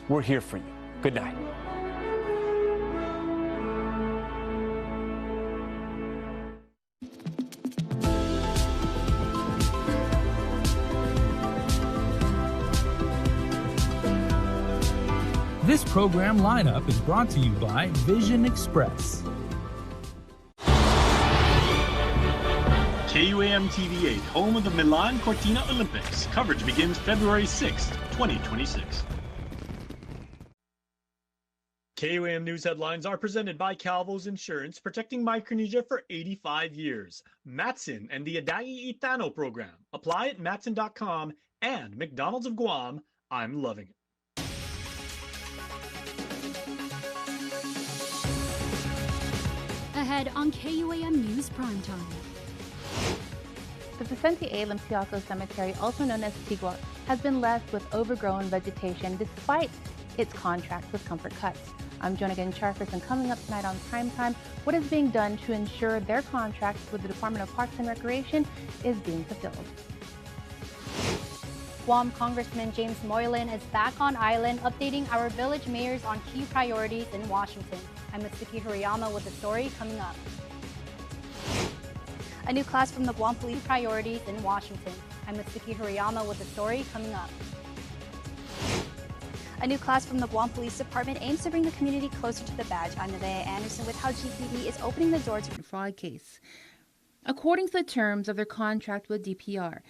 we're here for you. Good night. This program lineup is brought to you by Vision Express. KUAM TV8, home of the Milan Cortina Olympics. Coverage begins February 6, 2026. KUAM News headlines are presented by Calvo's Insurance, protecting Micronesia for 85 years. Matson and the Adai Itano program. Apply at matson.com and McDonald's of Guam. I'm loving it. Ahead on KUAM News Primetime. The Vicente A. Limpiaco Cemetery, also known as Tigua, has been left with overgrown vegetation despite its contract with Comfort Cuts. I'm Jonagan Charfus, and coming up tonight on Primetime, what is being done to ensure their contract with the Department of Parks and Recreation is being fulfilled. Guam Congressman James Moylan is back on island, updating our village mayors on key priorities in Washington. I'm Mitsuki Horiyama with the story coming up. A new class from the Guam Police priorities in Washington. I'm Mitsuki Horiyama with the story coming up. A new class from the Guam Police Department aims to bring the community closer to the badge. I'm Nevaeh Anderson with how GPD is opening the door to fraud case. According to the terms of their contract with DPR,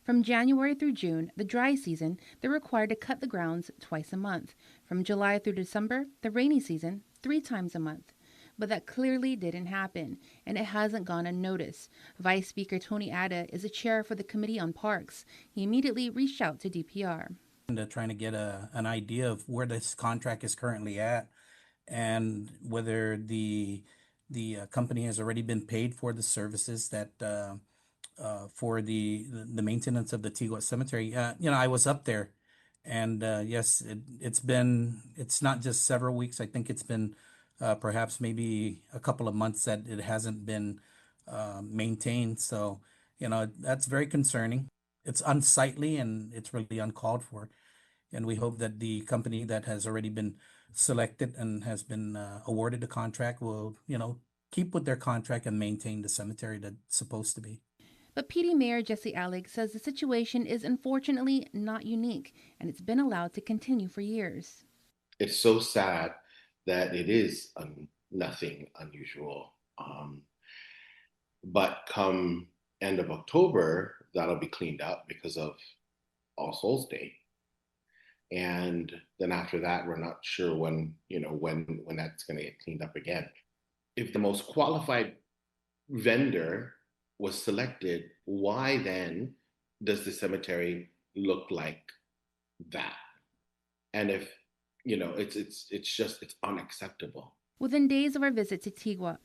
from January through June, the dry season, they're required to cut the grounds twice a month. From July through December, the rainy season, 3 times a month. But that clearly didn't happen, and it hasn't gone unnoticed. Vice Speaker Tony Ada is the chair for the Committee on Parks. He immediately reached out to DPR. Trying to get an idea of where this contract is currently at and whether the company has already been paid for the services that for the maintenance of the Tigua Cemetery. I was up there, and yes, it's not just several weeks. I think it's been perhaps maybe a couple of months that it hasn't been maintained. So, that's very concerning. It's unsightly and it's really uncalled for. And we hope that the company that has already been selected and has been awarded the contract will, keep with their contract and maintain the cemetery that's supposed to be. But PD Mayor Jesse Alex says the situation is unfortunately not unique, and it's been allowed to continue for years. It's so sad that it is nothing unusual. But come end of October, that'll be cleaned up because of All Souls Day. And then after that, we're not sure when that's going to get cleaned up again. If the most qualified vendor was selected, why then does the cemetery look like that? And if, it's unacceptable. Within days of our visit to Tigua,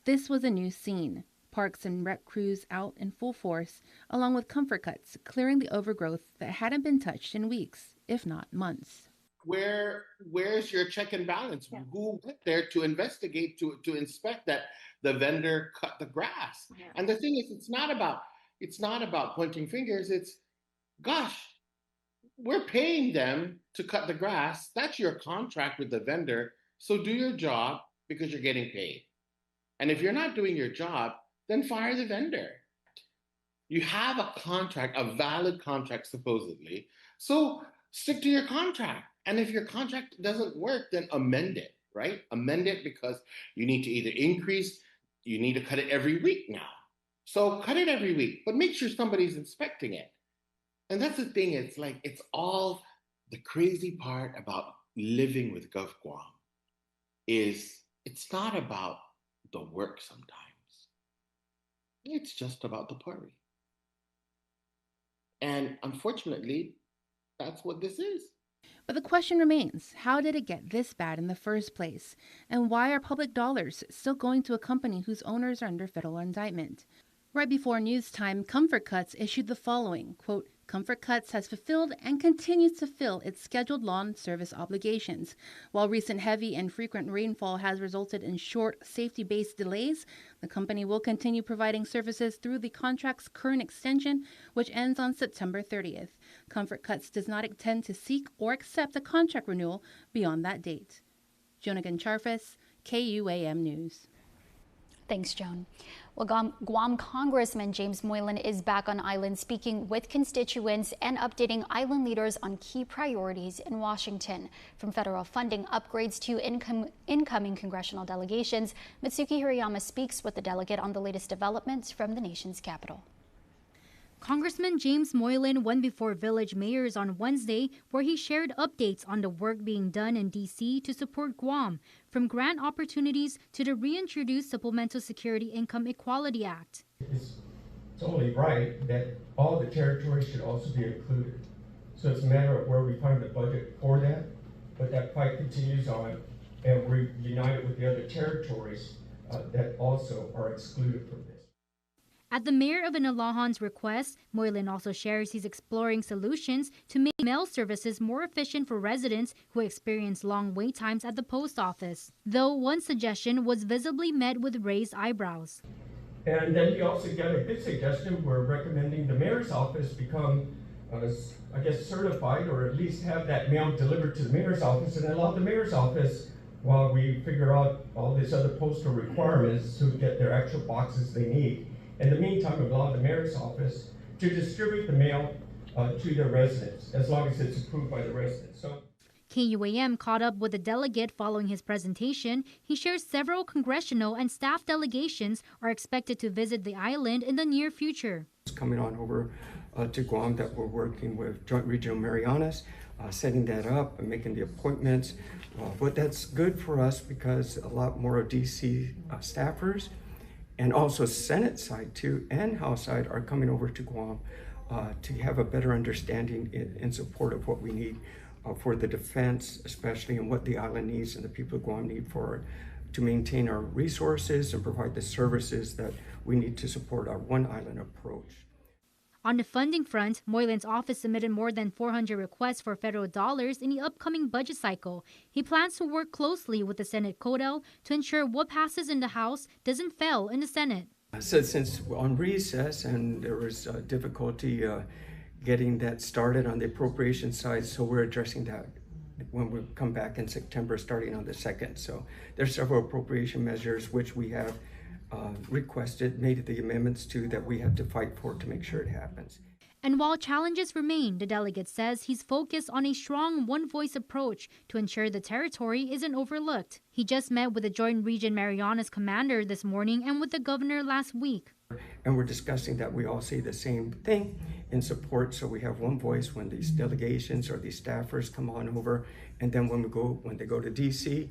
this was a new scene. Parks and rec crews out in full force, along with Comfort Cuts, clearing the overgrowth that hadn't been touched in weeks, if not months. Where's your check and balance? Yeah. Who went there to investigate, to inspect that the vendor cut the grass? Yeah. And the thing is, it's not about pointing fingers. It's, gosh, we're paying them to cut the grass. That's your contract with the vendor. So do your job because you're getting paid. And if you're not doing your job, then fire the vendor. You have a contract, a valid contract supposedly. So stick to your contract. And if your contract doesn't work, then amend it, right? Amend it because you need to either increase, you need to cut it every week now. So cut it every week, but make sure somebody's inspecting it. And that's the thing, it's all the crazy part about living with Gov Guam is it's not about the work sometimes. It's just about the party. And unfortunately, that's what this is. But the question remains, how did it get this bad in the first place? And why are public dollars still going to a company whose owners are under federal indictment? Right before news time, Comfort Cuts issued the following, quote, Comfort Cuts has fulfilled and continues to fill its scheduled lawn service obligations. While recent heavy and frequent rainfall has resulted in short, safety-based delays, the company will continue providing services through the contract's current extension, which ends on September 30th. Comfort Cuts does not intend to seek or accept a contract renewal beyond that date. Jonagan Charfis, KUAM News. Thanks, Joan. Well, Guam Congressman James Moylan is back on island speaking with constituents and updating island leaders on key priorities in Washington. From federal funding upgrades to incoming congressional delegations, Mitsuki Hirayama speaks with the delegate on the latest developments from the nation's capital. Congressman James Moylan went before village mayors on Wednesday, where he shared updates on the work being done in D.C. to support Guam, from grant opportunities to the reintroduced Supplemental Security Income Equality Act. It's totally right that all the territories should also be included. So it's a matter of where we find the budget for that, but that fight continues on, and we're united with the other territories that also are excluded from this. At the mayor of Inalahan's request, Moylan also shares he's exploring solutions to make mail services more efficient for residents who experience long wait times at the post office, though one suggestion was visibly met with raised eyebrows. And then he also got a good suggestion. We're recommending the mayor's office become, I guess, certified, or at least have that mail delivered to the mayor's office, and allow the mayor's office, while we figure out all these other postal requirements, to get their actual boxes they need. In the meantime, we allow the mayor's office to distribute the mail to the residents, as long as it's approved by the residents. So, KUAM caught up with the delegate following his presentation. He shares several congressional and staff delegations are expected to visit the island in the near future. It's coming on over to Guam that we're working with Joint Regional Marianas, setting that up and making the appointments. But that's good for us because a lot more of DC staffers and also Senate side too and House side are coming over to Guam to have a better understanding in support of what we need for the defense, especially, and what the island needs and the people of Guam need to maintain our resources and provide the services that we need to support our one island approach. On the funding front, Moylan's office submitted more than 400 requests for federal dollars in the upcoming budget cycle. He plans to work closely with the Senate CODEL to ensure what passes in the House doesn't fail in the Senate. So since we're on recess and there was difficulty getting that started on the appropriation side, so we're addressing that when we come back in September, starting on the 2nd. So there's several appropriation measures which we have requested, made the amendments to, that we have to fight for to make sure it happens. And while challenges remain, the delegate says he's focused on a strong one-voice approach to ensure the territory isn't overlooked. He just met with the Joint Region Marianas commander this morning and with the governor last week. And we're discussing that we all say the same thing in support, so we have one voice when these delegations or these staffers come on over, and then when they go to DC,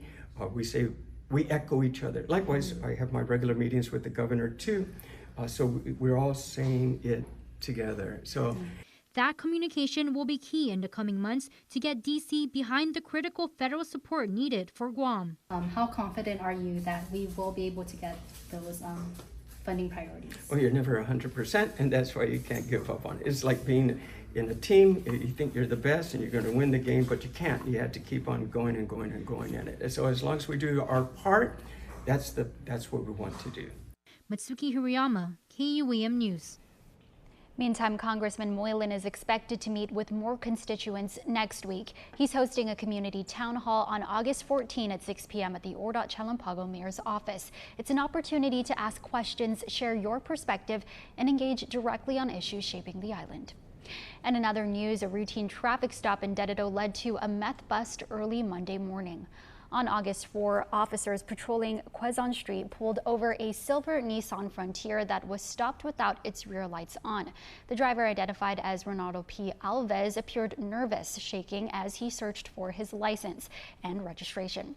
we echo each other. Likewise, I have my regular meetings with the governor too, so we're all saying it together. So that communication will be key in the coming months to get DC behind the critical federal support needed for Guam. How confident are you that we will be able to get those funding priorities? Well, you're never 100%, and that's why you can't give up on it. It's like being in a team. You think you're the best and you're going to win the game, but you can't. You have to keep on going and going and going at it. And so as long as we do our part, that's what we want to do. Mitsuki Hirayama, KUAM News. Meantime, Congressman Moylan is expected to meet with more constituents next week. He's hosting a community town hall on August 14 at 6 p.m. at the Ordot Chalampago Mayor's office. It's an opportunity to ask questions, share your perspective, and engage directly on issues shaping the island. And in other news, a routine traffic stop in Dededo led to a meth bust early Monday morning. On August 4, officers patrolling Quezon Street pulled over a silver Nissan Frontier that was stopped without its rear lights on. The driver, identified as Ronaldo P. Alves, appeared nervous, shaking as he searched for his license and registration.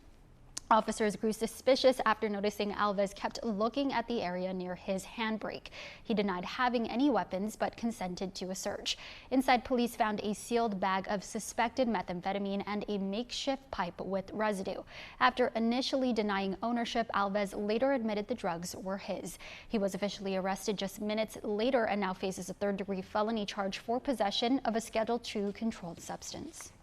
Officers grew suspicious after noticing Alves kept looking at the area near his handbrake. He denied having any weapons but consented to a search. Inside, police found a sealed bag of suspected methamphetamine and a makeshift pipe with residue. After initially denying ownership, Alves later admitted the drugs were his. He was officially arrested just minutes later and now faces a third-degree felony charge for possession of a Schedule II controlled substance.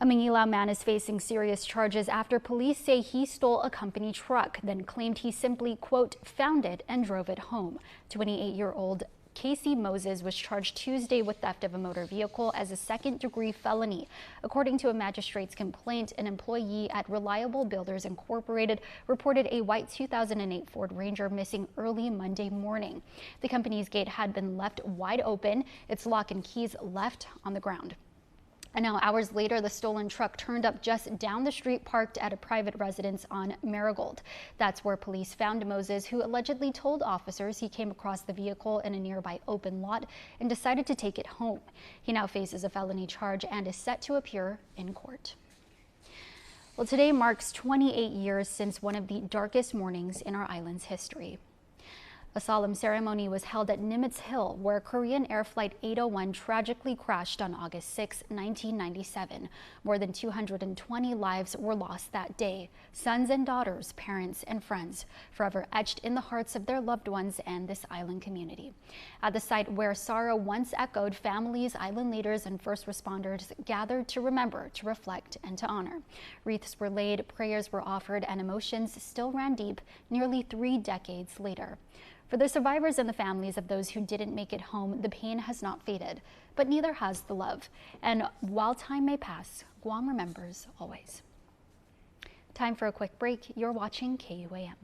A Manila man is facing serious charges after police say he stole a company truck, then claimed he simply, quote, found it and drove it home. 28-year-old Casey Moses was charged Tuesday with theft of a motor vehicle as a second-degree felony. According to a magistrate's complaint, an employee at Reliable Builders Incorporated reported a white 2008 Ford Ranger missing early Monday morning. The company's gate had been left wide open, its lock and keys left on the ground. And now, hours later, the stolen truck turned up just down the street, parked at a private residence on Marigold. That's where police found Moses, who allegedly told officers he came across the vehicle in a nearby open lot and decided to take it home. He now faces a felony charge and is set to appear in court. Well, today marks 28 years since one of the darkest mornings in our island's history. A solemn ceremony was held at Nimitz Hill, where Korean Air Flight 801 tragically crashed on August 6, 1997. More than 220 lives were lost that day. Sons and daughters, parents and friends, forever etched in the hearts of their loved ones and this island community. At the site where sorrow once echoed, families, island leaders, and first responders gathered to remember, to reflect, and to honor. Wreaths were laid, prayers were offered, and emotions still ran deep nearly 3 decades later. For the survivors and the families of those who didn't make it home, the pain has not faded, but neither has the love. And while time may pass, Guam remembers always. Time for a quick break. You're watching KUAM.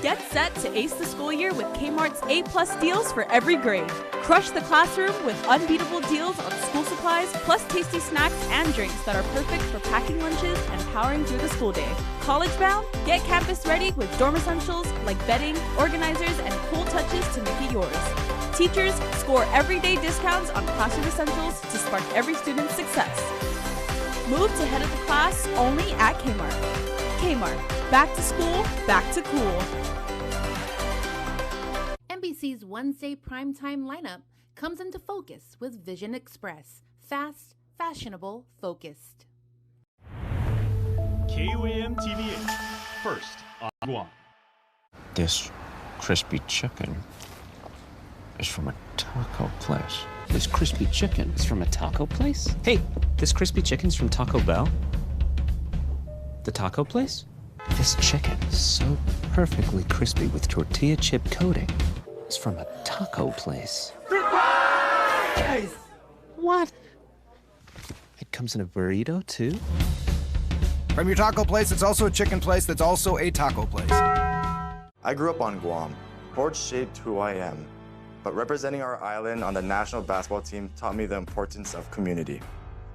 Get set to ace the school year with Kmart's A+ deals for every grade. Crush the classroom with unbeatable deals on school supplies, plus tasty snacks and drinks that are perfect for packing lunches and powering through the school day. College bound? Get campus ready with dorm essentials like bedding, organizers, and cool touches to make it yours. Teachers, score everyday discounts on classroom essentials to spark every student's success. Move to head of the class only at Kmart. Kmart, back to school, back to cool. NBC's Wednesday primetime lineup comes into focus with Vision Express. Fast, fashionable, focused. KUAM TV8, first on Guam. This crispy chicken is from a taco place. This crispy chicken is from a taco place? Hey, this crispy chicken's from Taco Bell? The taco place? This chicken is so perfectly crispy with tortilla chip coating. It's from a taco place. Guys! What? It comes in a burrito too? From your taco place, it's also a chicken place that's also a taco place. I grew up on Guam. Sports shaped who I am. But representing our island on the national basketball team taught me the importance of community.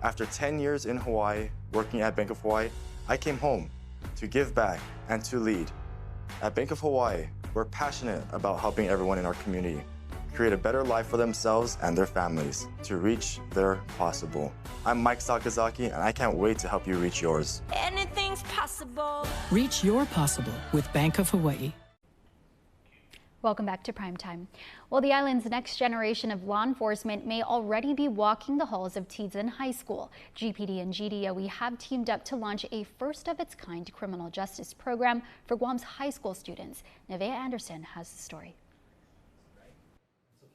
After 10 years in Hawaii, working at Bank of Hawaii, I came home to give back and to lead. At Bank of Hawaii, we're passionate about helping everyone in our community create a better life for themselves and their families to reach their possible. I'm Mike Sakazaki, and I can't wait to help you reach yours. Anything's possible. Reach your possible with Bank of Hawaii. Welcome back to Primetime. Well, the island's next generation of law enforcement may already be walking the halls of Tizen High School. GPD and GDOE have teamed up to launch a first-of-its-kind criminal justice program for Guam's high school students. Nevaeh Anderson has the story.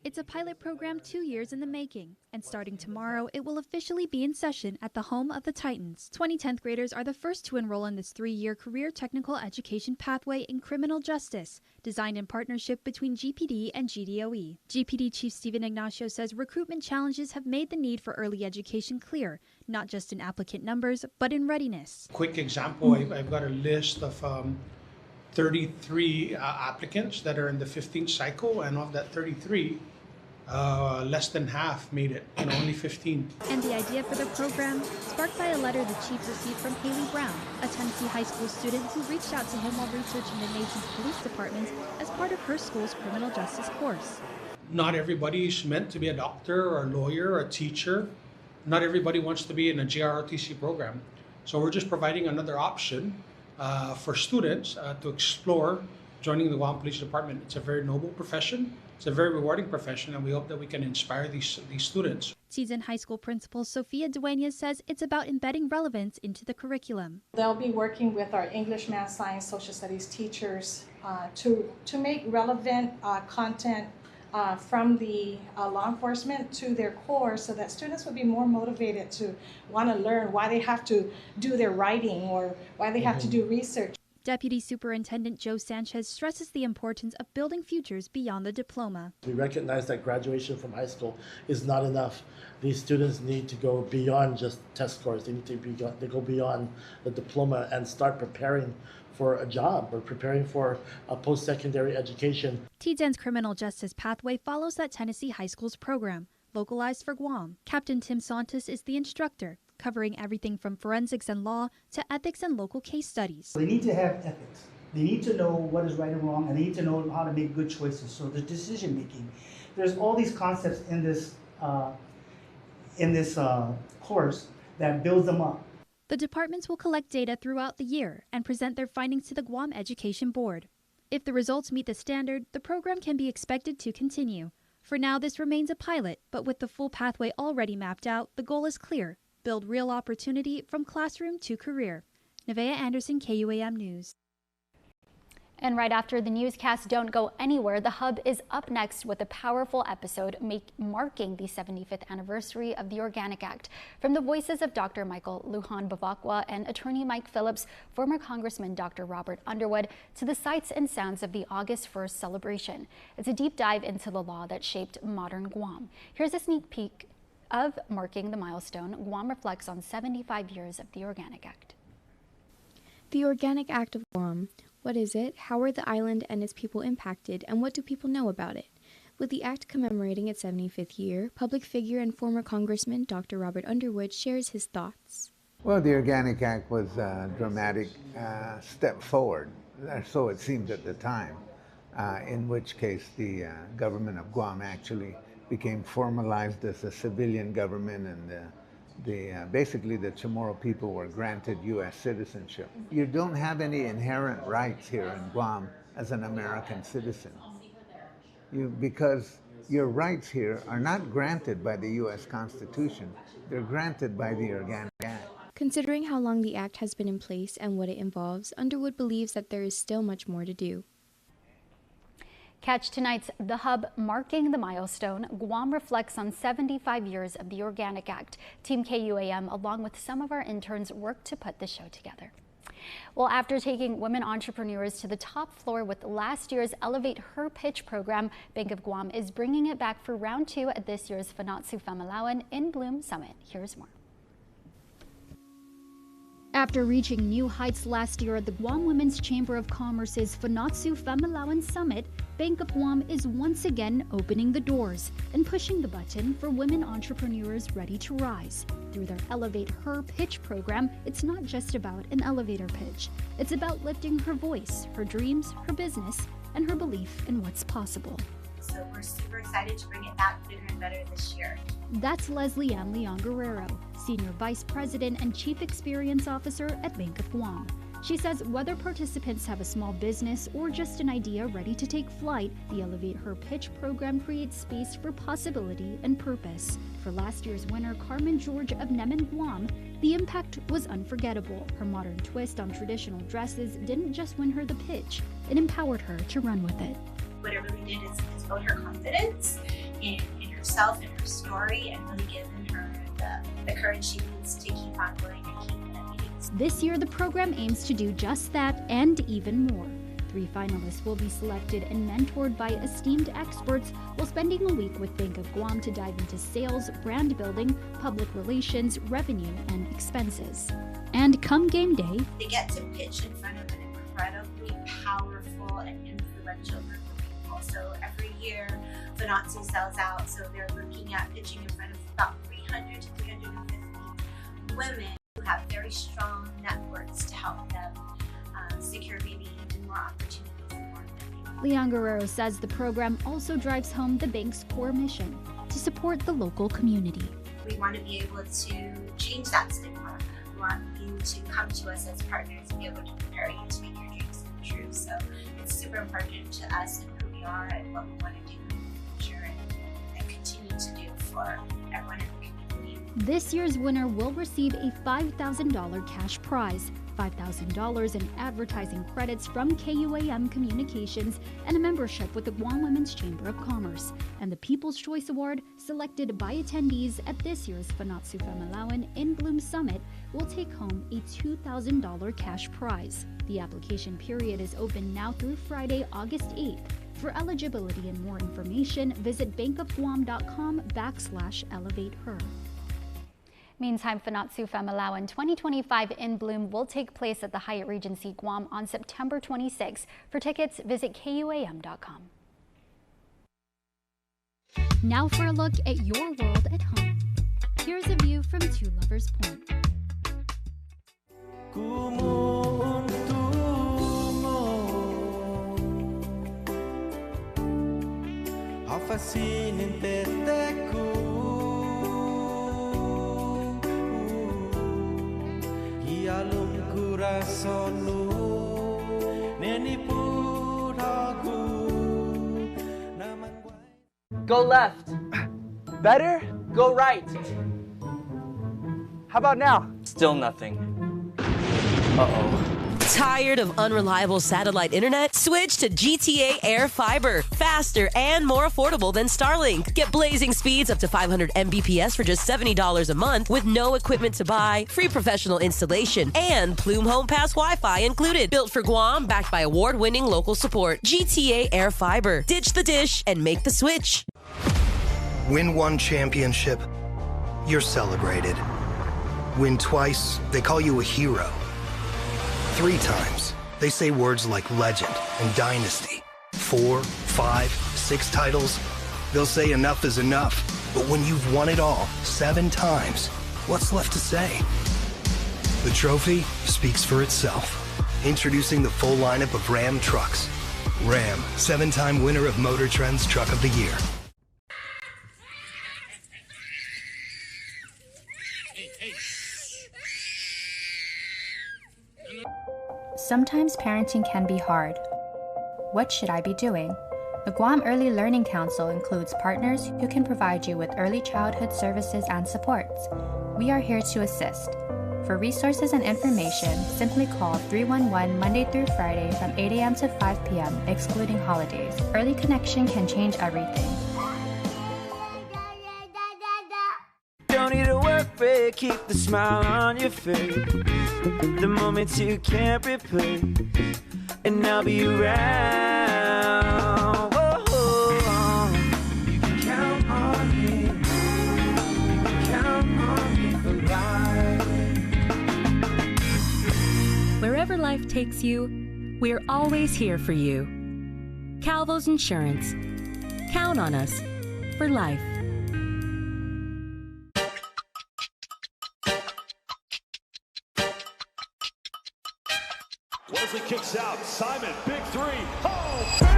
It's a pilot program 2 years in the making, and starting tomorrow, it will officially be in session at the home of the Titans. 2010th graders are the first to enroll in this 3-year career technical education pathway in criminal justice, designed in partnership between GPD and GDOE. GPD Chief Stephen Ignacio says recruitment challenges have made the need for early education clear, not just in applicant numbers, but in readiness. Quick example, I've got a list of 33 applicants that are in the 15th cycle, and of that 33, less than half made it, only 15. And the idea for the program, sparked by a letter the chief received from Haley Brown, a Tennessee high school student who reached out to him while researching the nation's police departments as part of her school's criminal justice course. Not everybody's meant to be a doctor or a lawyer or a teacher. Not everybody wants to be in a JROTC program. So we're just providing another option for students to explore joining the Guam Police Department. It's a very noble profession. It's a very rewarding profession, and we hope that we can inspire these students. Teasan High School Principal Sophia Duenas says it's about embedding relevance into the curriculum. They'll be working with our English, Math, Science, Social Studies teachers to make relevant content from the law enforcement to their course, so that students would be more motivated to want to learn why they have to do their writing or why they have to do research. Deputy Superintendent Joe Sanchez stresses the importance of building futures beyond the diploma. We recognize that graduation from high school is not enough. These students need to go beyond just test scores. They need to go beyond the diploma and start preparing for a job or preparing for a post-secondary education. Teasan's criminal justice pathway follows that Tennessee high school's program, localized for Guam. Captain Tim Santos is the instructor, covering everything from forensics and law to ethics and local case studies. They need to have ethics. They need to know what is right and wrong, and they need to know how to make good choices. So the decision making, there's all these concepts in this course that builds them up. The departments will collect data throughout the year and present their findings to the Guam Education Board. If the results meet the standard, the program can be expected to continue. For now, this remains a pilot, but with the full pathway already mapped out, the goal is clear: build real opportunity from classroom to career. Nevaeh Anderson, KUAM News. And right after the newscast, don't go anywhere. The Hub is up next with a powerful episode marking the 75th anniversary of the Organic Act. From the voices of Dr. Michael Lujan Bavacqua and attorney Mike Phillips, former Congressman Dr. Robert Underwood, to the sights and sounds of the August 1st celebration. It's a deep dive into the law that shaped modern Guam. Here's a sneak peek of marking the milestone. Guam reflects on 75 years of the Organic Act. The Organic Act of Guam. What is it? How are the island and its people impacted? And what do people know about it? With the act commemorating its 75th year, public figure and former Congressman Dr. Robert Underwood shares his thoughts. Well, the Organic Act was a dramatic step forward, so it seemed at the time, in which case the government of Guam actually became formalized as a civilian government, and basically the Chamorro people were granted U.S. citizenship. You don't have any inherent rights here in Guam as an American citizen, because your rights here are not granted by the U.S. Constitution, they're granted by the Organic Act. Considering how long the act has been in place and what it involves, Underwood believes that there is still much more to do. Catch tonight's The Hub marking the milestone. Guam reflects on 75 years of the Organic Act. Team KUAM, along with some of our interns, worked to put the show together. Well, after taking women entrepreneurs to the top floor with last year's Elevate Her Pitch program, Bank of Guam is bringing it back for round 2 at this year's Fanatsu Famalawan in Bloom Summit. Here's more. After reaching new heights last year at the Guam Women's Chamber of Commerce's Fanatsu Famalawan Summit, Bank of Guam is once again opening the doors and pushing the button for women entrepreneurs ready to rise. Through their Elevate Her Pitch program, it's not just about an elevator pitch. It's about lifting her voice, her dreams, her business, and her belief in what's possible. So we're super excited to bring it back bigger and better this year. That's Leslie Ann Leon Guerrero, Senior Vice President and Chief Experience Officer at Bank of Guam. She says whether participants have a small business or just an idea ready to take flight, the Elevate Her Pitch program creates space for possibility and purpose. For last year's winner, Carmen George of Nemen, Guam, the impact was unforgettable. Her modern twist on traditional dresses didn't just win her the pitch, it empowered her to run with it. What it really did is build her confidence herself and her story and really given her the courage she needs to keep on going and keep innovating. This year, the program aims to do just that and even more. 3 finalists will be selected and mentored by esteemed experts while spending a week with Bank of Guam to dive into sales, brand building, public relations, revenue, and expenses. And come game day, they get to pitch in front of an incredibly powerful and influential group of people. So every year, Fanatsu sells out, so they're looking at pitching in front of about 300 to 350 women who have very strong networks to help them secure maybe even more opportunities and more funding. Leon Guerrero says the program also drives home the bank's core mission to support the local community. We want to be able to change that stigma. We want you to come to us as partners and be able to prepare you to make your dreams come true. So it's super important to us and who we are and what we want to do in the future and continue to do for everyone in the community. This year's winner will receive a $5,000 cash prize, $5,000 in advertising credits from KUAM Communications, and a membership with the Guam Women's Chamber of Commerce. And the People's Choice Award, selected by attendees at this year's Fanatsu Famalawan in Bloom Summit, will take home a $2,000 cash prize. The application period is open now through Friday, August 8th. For eligibility and more information, visit bankofguam.com/elevateher. Meantime, Fanatsu Famalawan 2025 in Bloom will take place at the Hyatt Regency Guam on September 26. For tickets, visit KUAM.com. Now for a look at your world at home. Here's a view from Two Lovers Point. Go left. Better? Go right. How about now? Still nothing. Uh-oh. Tired of unreliable satellite internet? Switch to GTA Air Fiber. Faster and more affordable than Starlink. Get blazing speeds up to 500 Mbps for just $70 a month with no equipment to buy, free professional installation, and Plume Home Pass Wi-Fi included. Built for Guam, backed by award-winning local support. GTA Air Fiber. Ditch the dish and make the switch. Win one championship, you're celebrated. Win twice, they call you a hero. 3 times, they say words like legend and dynasty. 4, 5, 6 titles, they'll say enough is enough. But when you've won it all 7 times, what's left to say? The trophy speaks for itself. Introducing the full lineup of Ram trucks. Ram, 7-time winner of Motor Trend's Truck of the Year. Sometimes parenting can be hard. What should I be doing? The Guam Early Learning Council includes partners who can provide you with early childhood services and supports. We are here to assist. For resources and information, simply call 311 Monday through Friday from 8 a.m. to 5 p.m., excluding holidays. Early connection can change everything. Don't need a work break, keep the smile on your face. The moments you can't replace, and I'll be around. Whoa. You can count on me. You can count on me for life. Wherever life takes you, we're always here for you. Calvo's Insurance. Count on us for life. Wesley kicks out. Simon, big 3. Oh, baby!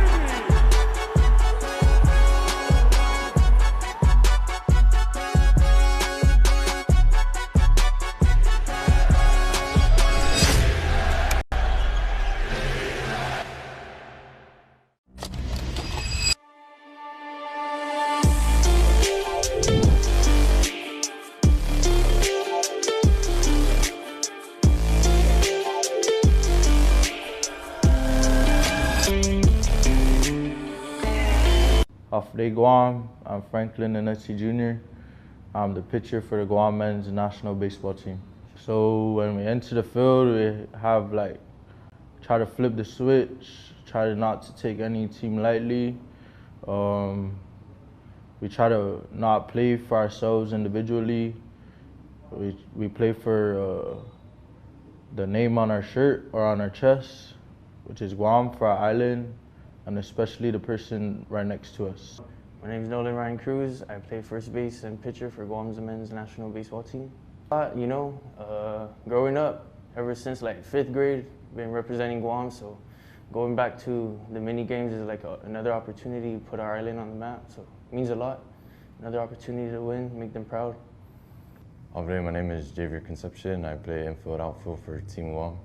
de Guam. I'm Franklin Anetsi Jr. I'm the pitcher for the Guam men's national baseball team. So when we enter the field, we have try to flip the switch, try not to take any team lightly. We try to not play for ourselves individually. We play for the name on our shirt or on our chest, which is Guam for our island, and especially the person right next to us. My name is Nolan Ryan Cruz. I play first base and pitcher for Guam's men's national baseball team. Growing up, ever since 5th grade, been representing Guam, so going back to the mini games is another opportunity to put our island on the map, so it means a lot. Another opportunity to win, make them proud. My name is Javier Concepcion. I play infield, outfield for Team Guam.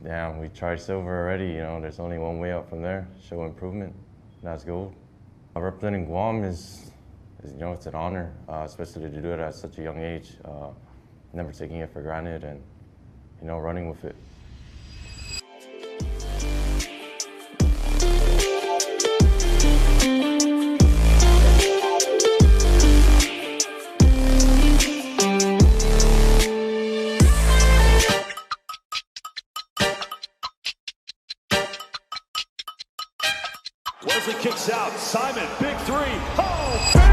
Damn, we tried silver already, there's only one way up from there, show improvement, and that's gold. Representing Guam is it's an honor, especially to do it at such a young age, never taking it for granted and, running with it. Wesley kicks out. Simon, big three. Oh, baby!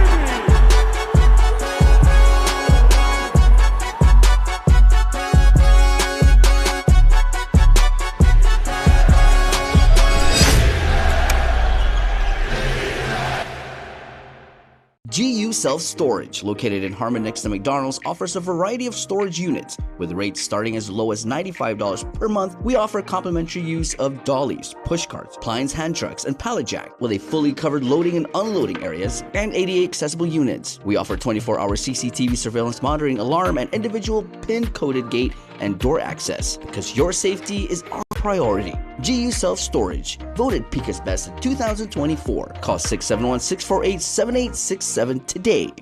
GU Self-Storage, located in Harmon next to McDonald's, offers a variety of storage units. With rates starting as low as $95 per month, we offer complimentary use of dollies, push carts, Plines hand trucks, and pallet jack, with a fully covered loading and unloading areas and ADA accessible units. We offer 24-hour CCTV surveillance monitoring, alarm, and individual pin-coded gate and door access, because your safety is our priority. GU Self-Storage, voted Pika's Best in 2024. Call 671-648-7867 today.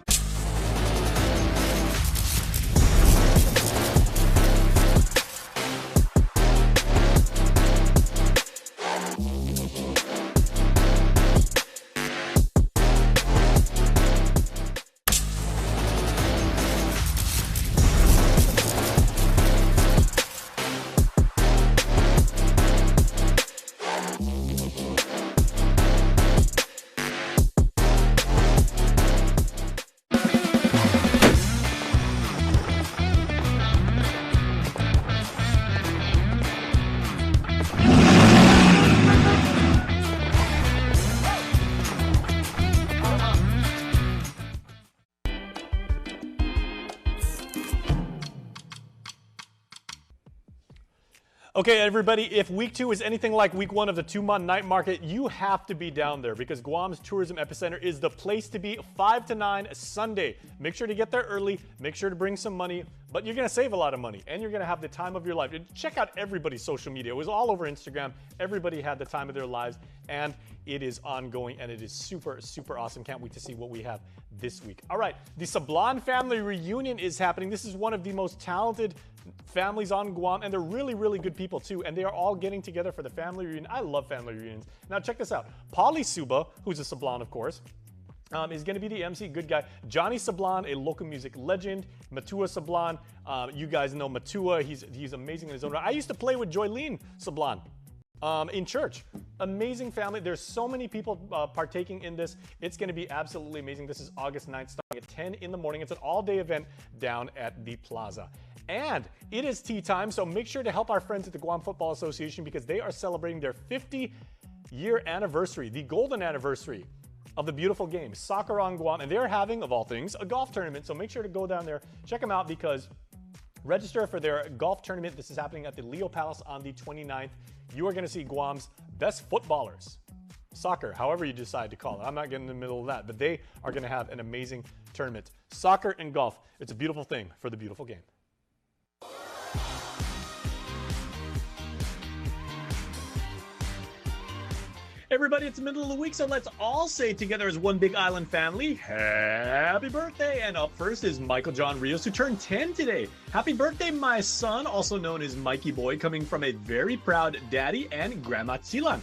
Okay, everybody, if week 2 is anything like week 1 of the Tumon Night Market, you have to be down there because Guam's tourism epicenter is the place to be 5 to 9 Sunday. Make sure to get there early, make sure to bring some money, but you're going to save a lot of money and you're going to have the time of your life. Check out everybody's social media. It was all over Instagram. Everybody had the time of their lives, and it is ongoing, and it is super, super awesome. Can't wait to see what we have this week. All right, the Sablan family reunion is happening. This is one of the most talented families on Guam, and they're really, really good people too, and they are all getting together for the family reunion. I love family reunions. Now check this out. Polly Suba, who's a Sablan, of course, is going to be the MC, good guy. Johnny Sablan, a local music legend. Matua Sablan, you guys know Matua. He's amazing in his own right. I used to play with Joylene Sablan in church. Amazing family. There's so many people partaking in this. It's going to be absolutely amazing. This is August 9th, starting at 10 in the morning. It's an all-day event down at the plaza. And it is tea time, so make sure to help our friends at the Guam Football Association because they are celebrating their 50-year anniversary, the golden anniversary of the beautiful game, Soccer on Guam. And they're having, of all things, a golf tournament. So make sure to go down there, check them out, because register for their golf tournament. This is happening at the Leo Palace on the 29th. You are going to see Guam's best footballers. Soccer, however you decide to call it. I'm not getting in the middle of that, but they are going to have an amazing tournament. Soccer and golf. It's a beautiful thing for the beautiful game. Everybody, it's the middle of the week, so let's all say together as one big island family, happy birthday! And up first is Michael John Rios, who turned 10 today. Happy birthday, my son, also known as Mikey Boy, coming from a very proud daddy and grandma Tilang.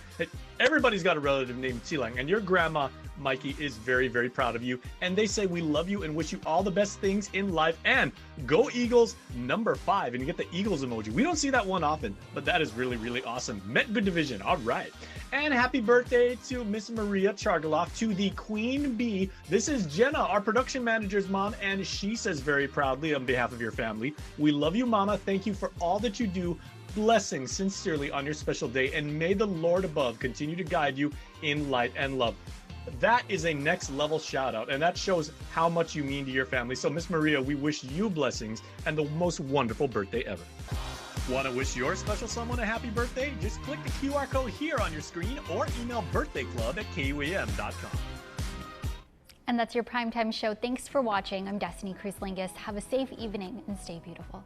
Everybody's got a relative named Tilang, and your grandma Mikey is very, very proud of you. And they say we love you and wish you all the best things in life. And go Eagles, number 5. And you get the Eagles emoji. We don't see that one often, but that is really, really awesome. Met good division. All right. And happy birthday to Miss Maria Chargaloff, to the Queen Bee. This is Jenna, our production manager's mom, and she says very proudly on behalf of your family, we love you, Mama. Thank you for all that you do. Blessings sincerely on your special day, and may the Lord above continue to guide you in light and love. That is a next level shout out, and that shows how much you mean to your family. So Miss Maria, we wish you blessings and the most wonderful birthday ever. Want to wish your special someone a happy birthday? Just click the QR code here on your screen or email birthdayclub@kuam.com. And that's your primetime show. Thanks for watching. I'm Destiny Cruz-Lingus. Have a safe evening and stay beautiful.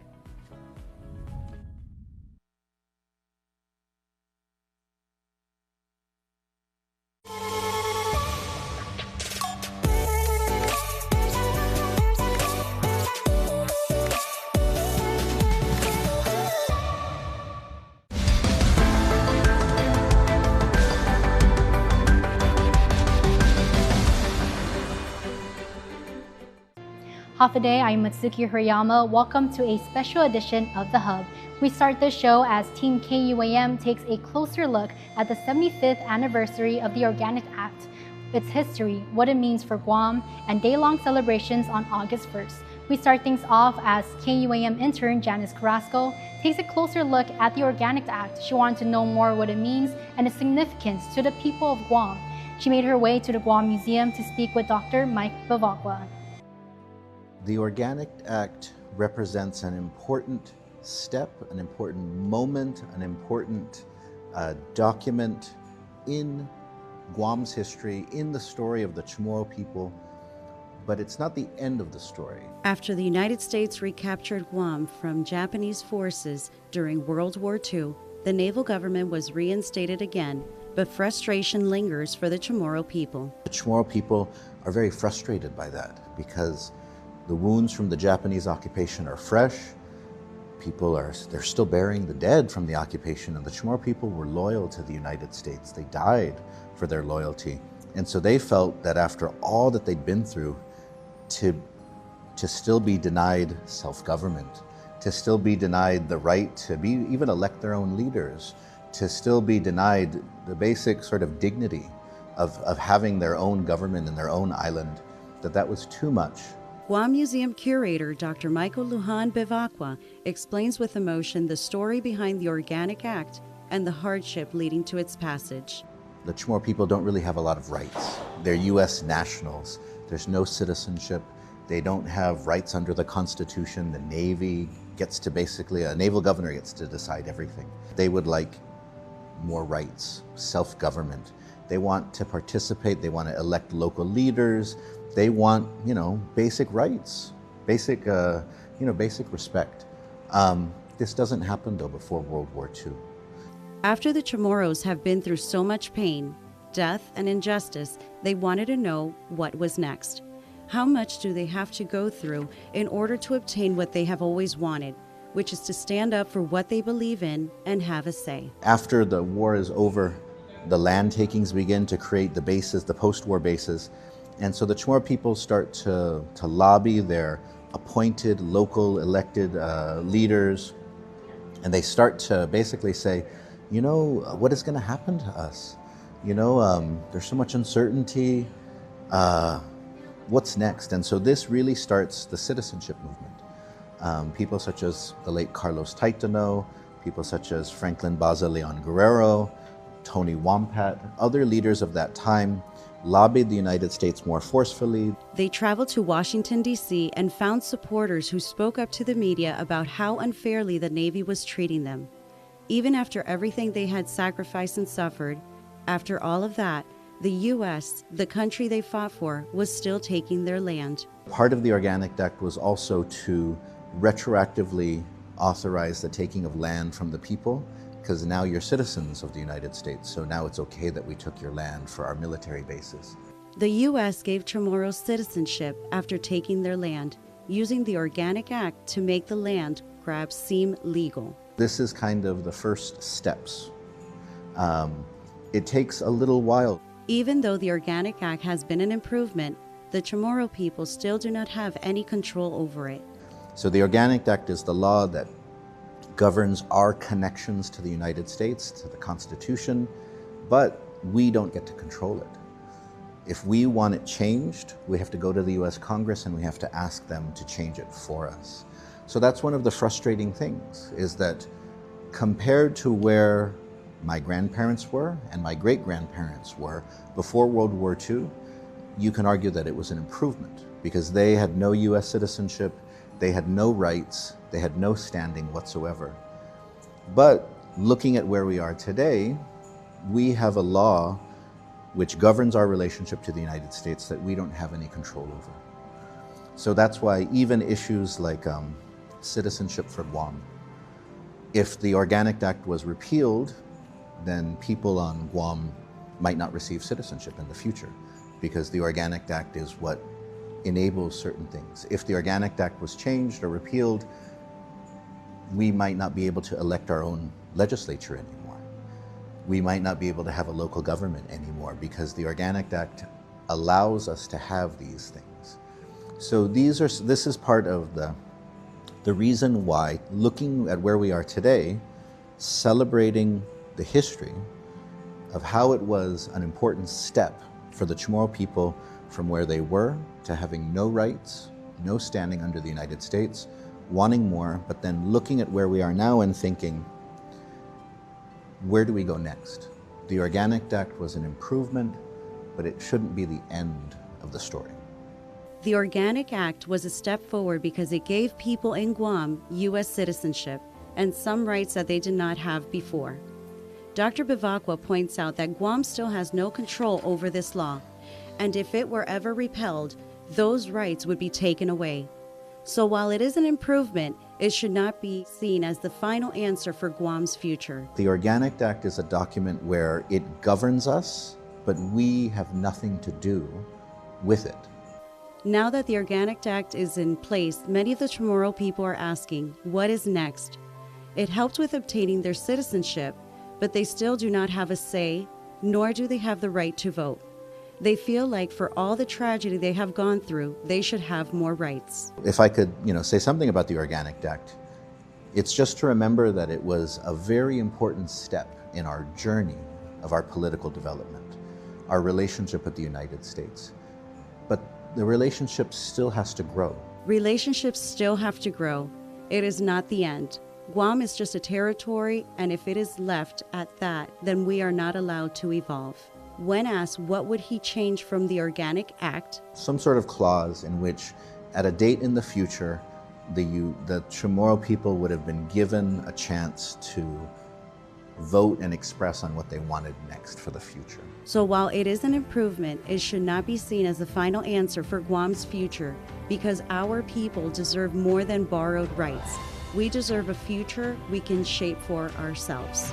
Hafa-day, I'm Matsuki Hirayama. Welcome to a special edition of The Hub. We start this show as Team KUAM takes a closer look at the 75th anniversary of the Organic Act, its history, what it means for Guam, and day-long celebrations on August 1st. We start things off as KUAM intern Janice Carrasco takes a closer look at the Organic Act. She wanted to know more what it means and its significance to the people of Guam. She made her way to the Guam Museum to speak with Dr. Mike Bavacqua. The Organic Act represents an important step, an important moment, an important document in Guam's history, in the story of the Chamorro people, but it's not the end of the story. After the United States recaptured Guam from Japanese forces during World War II, the naval government was reinstated again, but frustration lingers for the Chamorro people. The Chamorro people are very frustrated by that because the wounds from the Japanese occupation are fresh. They're still burying the dead from the occupation, and the Chamorro people were loyal to the United States. They died for their loyalty. And so they felt that after all that they'd been through, to still be denied self-government, to still be denied the right to even elect their own leaders, to still be denied the basic sort of dignity of having their own government in their own island, that was too much. Guam Museum curator Dr. Michael Lujan Bavacqua explains with emotion the story behind the Organic Act and the hardship leading to its passage. The Chamorro people don't really have a lot of rights. They're U.S. nationals. There's no citizenship. They don't have rights under the Constitution. The Navy gets to a naval governor gets to decide everything. They would like more rights, self-government. They want to participate. They want to elect local leaders. They want, basic rights, basic respect. This doesn't happen, though, before World War II. After the Chamorros have been through so much pain, death, and injustice, they wanted to know what was next. How much do they have to go through in order to obtain what they have always wanted, which is to stand up for what they believe in and have a say? After the war is over, the land takings begin to create the bases, the post-war bases. And so the Chamorro people start to lobby their appointed local elected leaders, and they start to basically say, what is going to happen to us? There's so much uncertainty. What's next? And so this really starts the citizenship movement. People such as the late Carlos Taitano, people such as Franklin Baza Leon Guerrero, Tony Wampat, other leaders of that time lobbied the United States more forcefully. They traveled to Washington, D.C. and found supporters who spoke up to the media about how unfairly the Navy was treating them. Even after everything they had sacrificed and suffered, after all of that, the U.S., the country they fought for, was still taking their land. Part of the Organic Act was also to retroactively authorize the taking of land from the people, because now you're citizens of the United States, so now it's okay that we took your land for our military bases. The U.S. gave Chamorros citizenship after taking their land, using the Organic Act to make the land grabs seem legal. This is kind of the first steps. It takes a little while. Even though the Organic Act has been an improvement, the Chamorro people still do not have any control over it. So the Organic Act is the law that governs our connections to the United States, to the Constitution, but we don't get to control it. If we want it changed, we have to go to the US Congress and we have to ask them to change it for us. So that's one of the frustrating things, is that compared to where my grandparents were and my great-grandparents were before World War II, you can argue that it was an improvement because they had no US citizenship, they had no rights, they had no standing whatsoever. But looking at where we are today, we have a law which governs our relationship to the United States that we don't have any control over. So that's why even issues like citizenship for Guam, if the Organic Act was repealed, then people on Guam might not receive citizenship in the future because the Organic Act is what enables certain things. If the Organic Act was changed or repealed, we might not be able to elect our own legislature anymore. We might not be able to have a local government anymore because the Organic Act allows us to have these things. So this is part of the reason why, looking at where we are today, celebrating the history of how it was an important step for the Chamorro people from where they were to having no rights, no standing under the United States, wanting more, but then looking at where we are now and thinking, where do we go next? The Organic Act was an improvement, but it shouldn't be the end of the story. The Organic Act was a step forward because it gave people in Guam U.S. citizenship and some rights that they did not have before. Dr. Bivacqua points out that Guam still has no control over this law, and if it were ever repealed, those rights would be taken away. So while it is an improvement, it should not be seen as the final answer for Guam's future. The Organic Act is a document where it governs us, but we have nothing to do with it. Now that the Organic Act is in place, many of the Chamorro people are asking, what is next? It helped with obtaining their citizenship, but they still do not have a say, nor do they have the right to vote. They feel like for all the tragedy they have gone through, they should have more rights. If I could, say something about the Organic Act, it's just to remember that it was a very important step in our journey of our political development, our relationship with the United States. But the relationship still has to grow. Relationships still have to grow. It is not the end. Guam is just a territory, and if it is left at that, then we are not allowed to evolve. When asked what would he change from the Organic Act, some sort of clause in which at a date in the future, the Chamorro people would have been given a chance to vote and express on what they wanted next for the future. So while it is an improvement, it should not be seen as the final answer for Guam's future because our people deserve more than borrowed rights. We deserve a future we can shape for ourselves.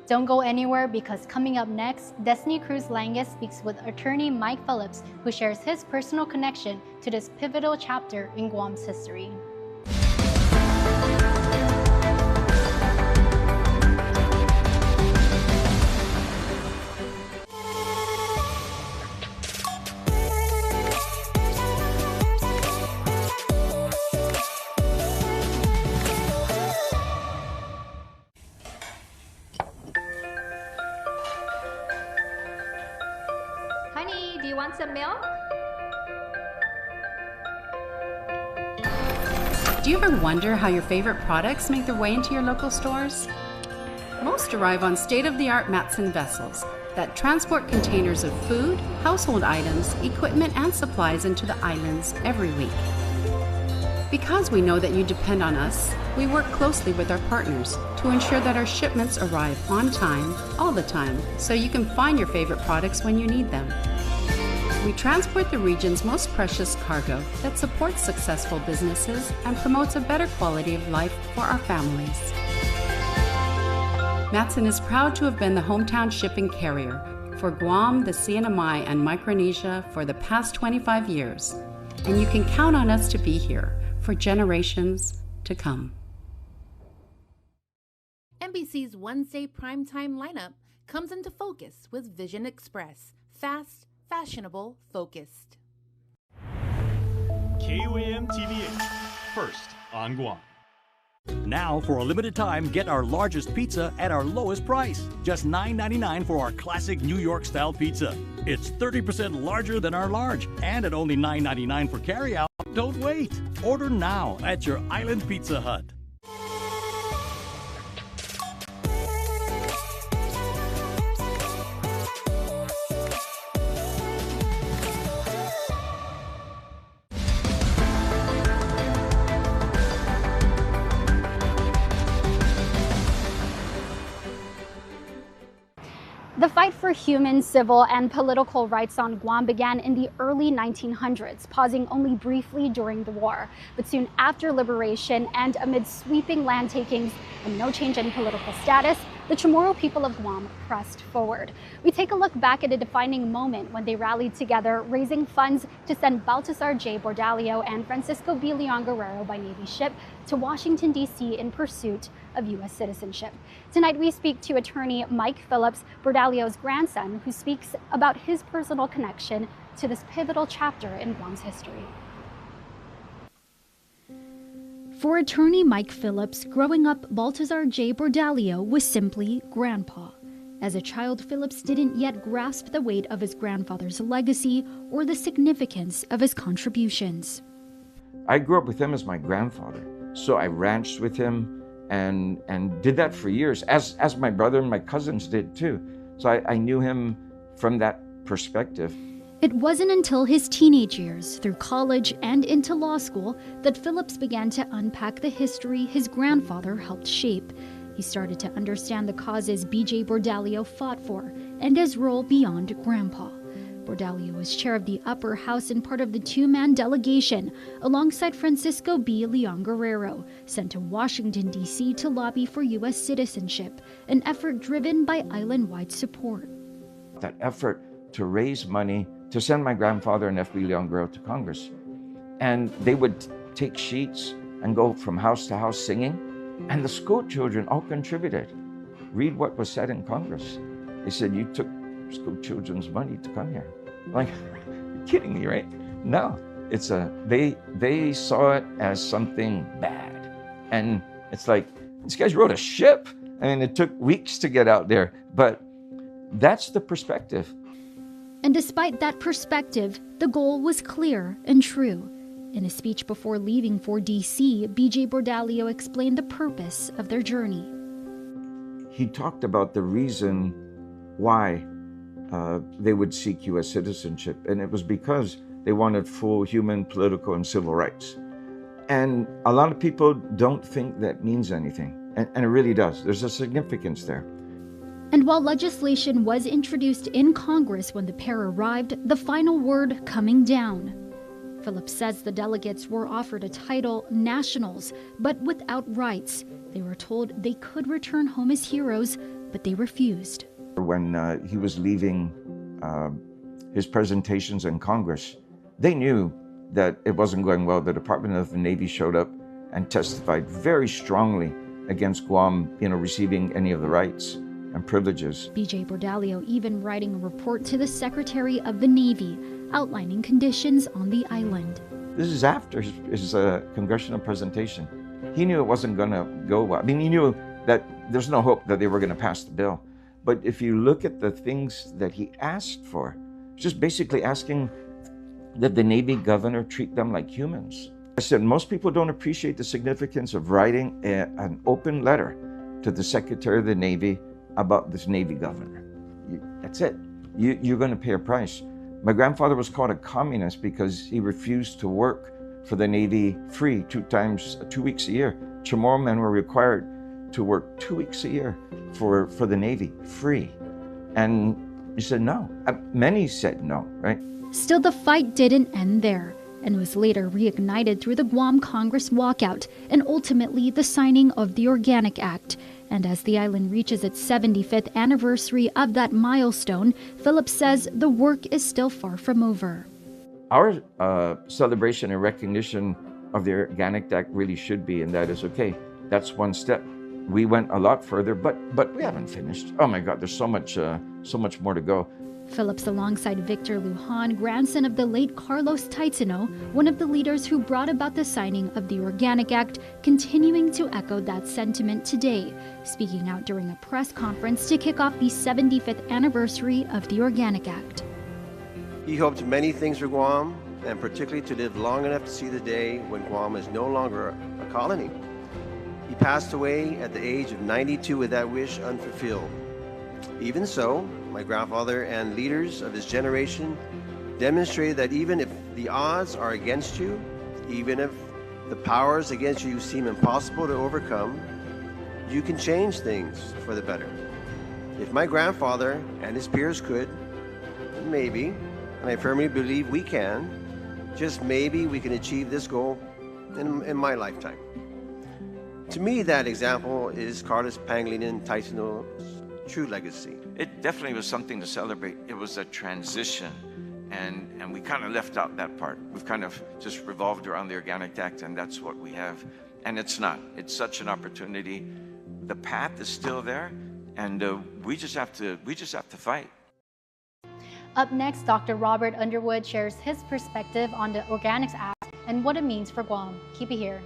Don't go anywhere because coming up next, Destiny Cruz Langes speaks with attorney Mike Phillips, who shares his personal connection to this pivotal chapter in Guam's history. Honey, do you want some milk? Do you ever wonder how your favorite products make their way into your local stores? Most arrive on state-of-the-art Matson vessels that transport containers of food, household items, equipment, and supplies into the islands every week. Because we know that you depend on us, we work closely with our partners to ensure that our shipments arrive on time, all the time, so you can find your favorite products when you need them. We transport the region's most precious cargo that supports successful businesses and promotes a better quality of life for our families. Matson is proud to have been the hometown shipping carrier for Guam, the CNMI, and Micronesia for the past 25 years. and you can count on us to be here for generations to come. NBC's Wednesday primetime lineup comes into focus with Vision Express. Fast, fashionable, focused. KUAM TV8, first on Guam. Now, for a limited time, get our largest pizza at our lowest price. Just $9.99 for our classic New York-style pizza. It's 30% larger than our large, and at only $9.99 for carryout. Don't wait. Order now at your Island Pizza Hut. The fight for human, civil, and political rights on Guam began in the early 1900s, pausing only briefly during the war. But soon after liberation and amid sweeping land takings and no change in political status, the Chamorro people of Guam pressed forward. We take a look back at a defining moment when they rallied together, raising funds to send Baltasar J. Bordalio and Francisco B. Leon Guerrero by Navy ship to Washington, D.C. in pursuit of U.S. citizenship. Tonight we speak to attorney Mike Phillips, Bordalio's grandson, who speaks about his personal connection to this pivotal chapter in Guam's history. For attorney Mike Phillips, growing up, Baltasar J. Bordalio was simply Grandpa. As a child, Phillips didn't yet grasp the weight of his grandfather's legacy or the significance of his contributions. I grew up with him as my grandfather, so I ranched with him and did that for years, as my brother and my cousins did too. So I knew him from that perspective. It wasn't until his teenage years, through college and into law school, that Phillips began to unpack the history his grandfather helped shape. He started to understand the causes B.J. Bordalio fought for and his role beyond Grandpa. Bordalio was chair of the upper house and part of the two-man delegation, alongside Francisco B. Leon Guerrero, sent to Washington, D.C. to lobby for U.S. citizenship, an effort driven by island-wide support. That effort to raise money to send my grandfather and F.B. Leon Guerrero to Congress. And they would take sheets and go from house to house singing, and the school children all contributed. Read what was said in Congress. They said, "You took school children's money to come here." I'm like, you're kidding me, right? No, it's they saw it as something bad. And it's like, these guys rode a ship. I mean, it took weeks to get out there, but that's the perspective. And despite that perspective, the goal was clear and true. In a speech before leaving for D.C., B.J. Bordalio explained the purpose of their journey. He talked about the reason why they would seek U.S. citizenship, and it was because they wanted full human, political, and civil rights. And a lot of people don't think that means anything, and it really does. There's a significance there. And while legislation was introduced in Congress when the pair arrived, the final word coming down. Phillips says the delegates were offered a title, nationals, but without rights. They were told they could return home as heroes, but they refused. When he was leaving his presentations in Congress, they knew that it wasn't going well. The Department of the Navy showed up and testified very strongly against Guam, receiving any of the rights and privileges. B.J. Bordalio even writing a report to the Secretary of the Navy outlining conditions on the island. This is after his congressional presentation. He knew it wasn't going to go well. I mean, he knew that there's no hope that they were going to pass the bill. But if you look at the things that he asked for, just basically asking that the Navy governor treat them like humans. I said, most people don't appreciate the significance of writing an open letter to the Secretary of the Navy about this Navy governor. That's it. You're going to pay a price. My grandfather was called a communist because he refused to work for the Navy free 2 weeks a year. Chamorro men were required to work 2 weeks a year for the Navy, free. And he said no. Many said no, right? Still, the fight didn't end there and was later reignited through the Guam Congress walkout and ultimately the signing of the Organic Act. And as the island reaches its 75th anniversary of that milestone, Phillips says the work is still far from over. our celebration and recognition of the Organic Act really should be, and that is okay. That's one step. We went a lot further, but we haven't finished. Oh my God, there's so much more to go. Phillips, alongside Victor Lujan, grandson of the late Carlos Taitano, one of the leaders who brought about the signing of the Organic Act, continuing to echo that sentiment today, speaking out during a press conference to kick off the 75th anniversary of the Organic Act. He hoped many things for Guam, and particularly to live long enough to see the day when Guam is no longer a colony. He passed away at the age of 92 with that wish unfulfilled. Even so, my grandfather and leaders of his generation demonstrated that even if the odds are against you, even if the powers against you seem impossible to overcome, you can change things for the better. If my grandfather and his peers could, maybe, and I firmly believe we can, just maybe we can achieve this goal in my lifetime. To me, that example is Carlos Pangilinan Taitano's true legacy. It definitely was something to celebrate. It was a transition, and we kind of left out that part. We've kind of just revolved around the Organic Act, and that's what we have. And it's not. It's such an opportunity. The path is still there, and we just have to fight. Up next, Dr. Robert Underwood shares his perspective on the Organics Act and what it means for Guam. Keep it here.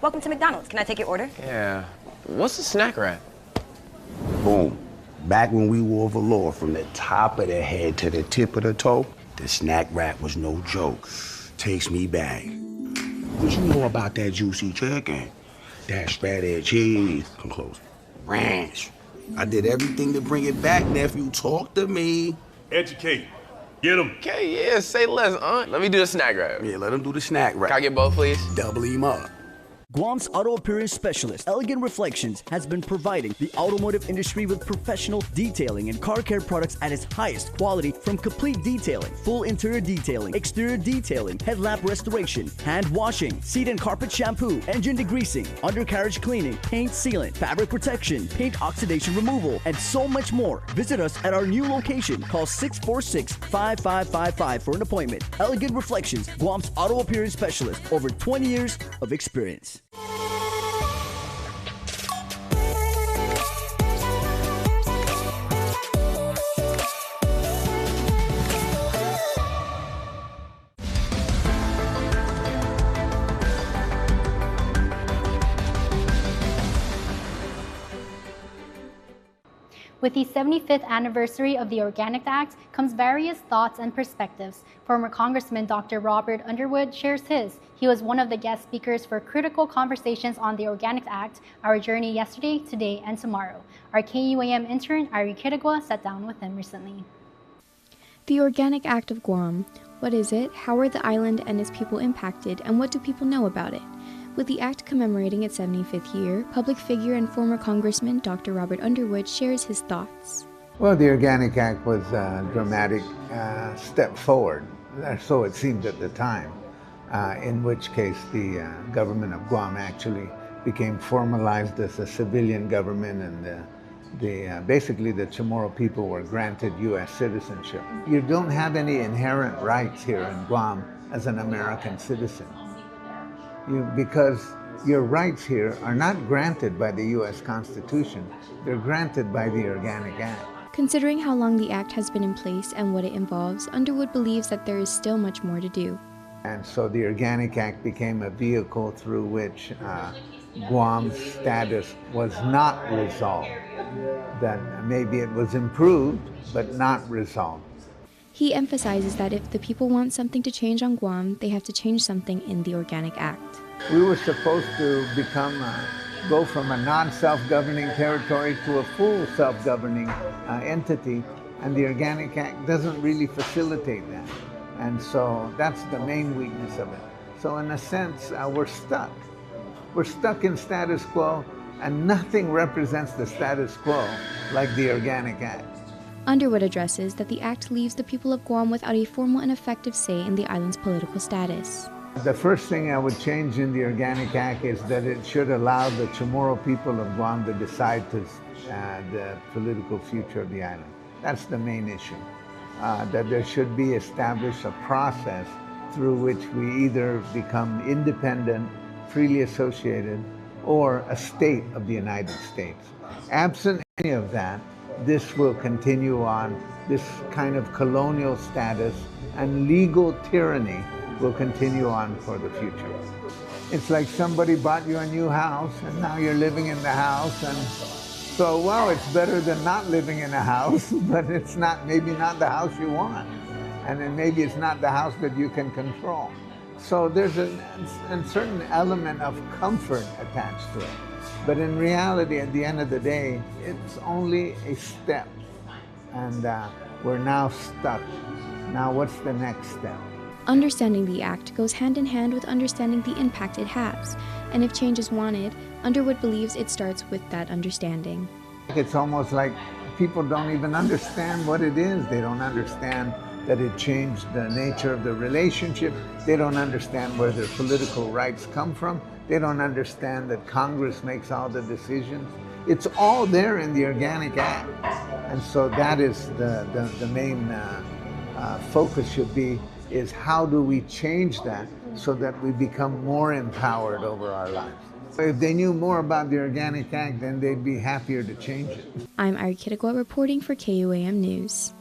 Welcome to McDonald's. Can I take your order? Yeah. What's a snack wrap? Boom. Back when we wore velour from the top of the head to the tip of the toe, the snack wrap was no joke. Takes me back. What you know about that juicy chicken? That shredded cheese. Come close. Ranch. I did everything to bring it back, nephew. Talk to me. Educate. Get him. Okay, yeah, say less, Aunt. Let me do the snack wrap. Yeah, let him do the snack wrap. Can I get both, please? Double him up. Guam's auto appearance specialist, Elegant Reflections, has been providing the automotive industry with professional detailing and car care products at its highest quality, from complete detailing, full interior detailing, exterior detailing, headlamp restoration, hand washing, seat and carpet shampoo, engine degreasing, undercarriage cleaning, paint sealant, fabric protection, paint oxidation removal, and so much more. Visit us at our new location. Call 646-5555 for an appointment. Elegant Reflections, Guam's auto appearance specialist, over 20 years of experience. With the 75th anniversary of the Organic Act comes various thoughts and perspectives. Former Congressman Dr. Robert Underwood shares his. He was one of the guest speakers for critical conversations on the Organic Act, our journey yesterday, today, and tomorrow. Our KUAM intern, Ari Kirigua, sat down with him recently. The Organic Act of Guam. What is it? How are the island and its people impacted? And what do people know about it? With the act commemorating its 75th year, public figure and former Congressman Dr. Robert Underwood shares his thoughts. Well, the Organic Act was a dramatic step forward, so it seemed at the time, in which case the government of Guam actually became formalized as a civilian government, and basically the Chamorro people were granted U.S. citizenship. You don't have any inherent rights here in Guam as an American citizen. Because your rights here are not granted by the U.S. Constitution, they're granted by the Organic Act. Considering how long the act has been in place and what it involves, Underwood believes that there is still much more to do. And so the Organic Act became a vehicle through which Guam's status was not resolved. That maybe it was improved, but not resolved. He emphasizes that if the people want something to change on Guam, they have to change something in the Organic Act. We were supposed to go from a non-self-governing territory to a full self-governing entity, and the Organic Act doesn't really facilitate that. And so that's the main weakness of it. So in a sense, we're stuck. We're stuck in status quo, and nothing represents the status quo like the Organic Act. Underwood addresses that the act leaves the people of Guam without a formal and effective say in the island's political status. The first thing I would change in the Organic Act is that it should allow the Chamorro people of Guam to decide the political future of the island. That's the main issue. That there should be established a process through which we either become independent, freely associated, or a state of the United States. Absent any of that, this will continue on. This kind of colonial status and legal tyranny will continue on for the future. It's like somebody bought you a new house and now you're living in the house, and so, well, it's better than not living in a house, but it's not, maybe not the house you want. And then maybe it's not the house that you can control. So there's a certain element of comfort attached to it. But in reality, at the end of the day, it's only a step. And we're now stuck. Now what's the next step? Understanding the act goes hand in hand with understanding the impact it has. And if change is wanted, Underwood believes it starts with that understanding. It's almost like people don't even understand what it is. They don't understand that it changed the nature of the relationship. They don't understand where their political rights come from. They don't understand that Congress makes all the decisions. It's all there in the Organic Act. And so that is the main focus should be, is how do we change that so that we become more empowered over our lives. If they knew more about the Organic Act, then they'd be happier to change it. I'm Ari Kittigwa reporting for KUAM News.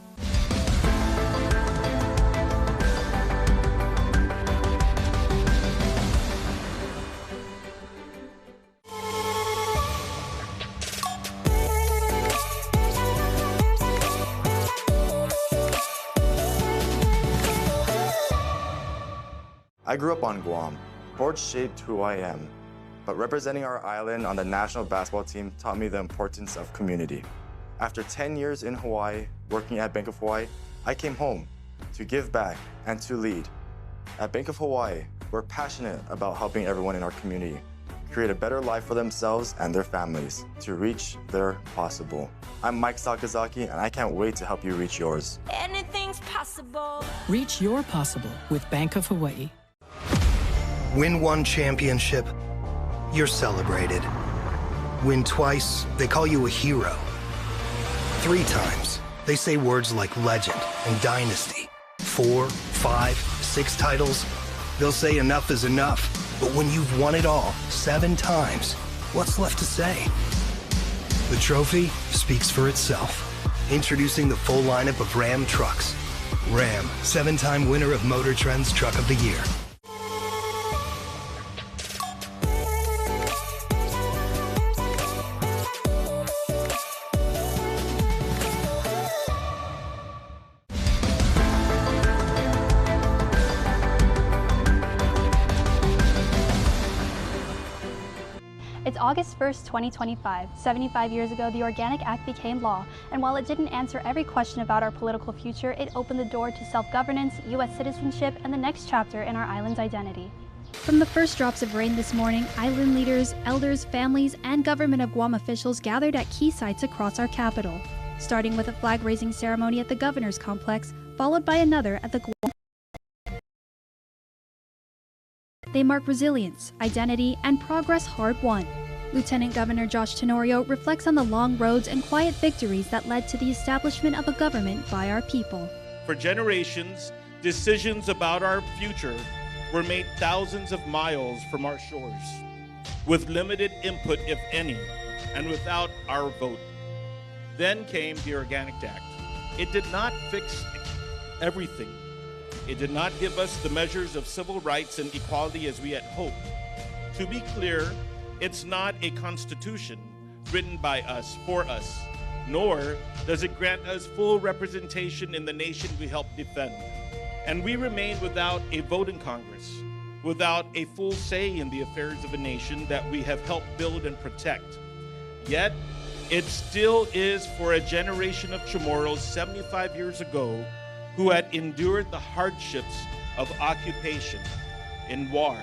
I grew up on Guam. Sports shaped who I am, but representing our island on the national basketball team taught me the importance of community. After 10 years in Hawaii, working at Bank of Hawaii, I came home to give back and to lead. At Bank of Hawaii, we're passionate about helping everyone in our community create a better life for themselves and their families to reach their possible. I'm Mike Sakazaki, and I can't wait to help you reach yours. Anything's possible. Reach your possible with Bank of Hawaii. Win one championship, you're celebrated. Win twice, they call you a hero. 3 times, they say words like legend and dynasty. 4, 5, 6 titles, they'll say enough is enough. But when you've won it all 7 times, what's left to say? The trophy speaks for itself. Introducing the full lineup of Ram trucks. Ram, 7-time winner of Motor Trend's Truck of the Year. It's August 1st, 2025. 75 years ago, the Organic Act became law, and while it didn't answer every question about our political future, it opened the door to self-governance, U.S. citizenship, and the next chapter in our island's identity. From the first drops of rain this morning, island leaders, elders, families, and government of Guam officials gathered at key sites across our capital, starting with a flag-raising ceremony at the Governor's Complex, followed by another at the Guam. They mark resilience, identity, and progress hard won. Lieutenant Governor Josh Tenorio reflects on the long roads and quiet victories that led to the establishment of a government by our people. For generations, decisions about our future were made thousands of miles from our shores, with limited input, if any, and without our vote. Then came the Organic Act. It did not fix everything. It did not give us the measures of civil rights and equality as we had hoped. To be clear, it's not a constitution written by us for us, nor does it grant us full representation in the nation we help defend. And we remain without a vote in Congress, without a full say in the affairs of a nation that we have helped build and protect. Yet, it still is for a generation of Chamorros 75 years ago who had endured the hardships of occupation in war,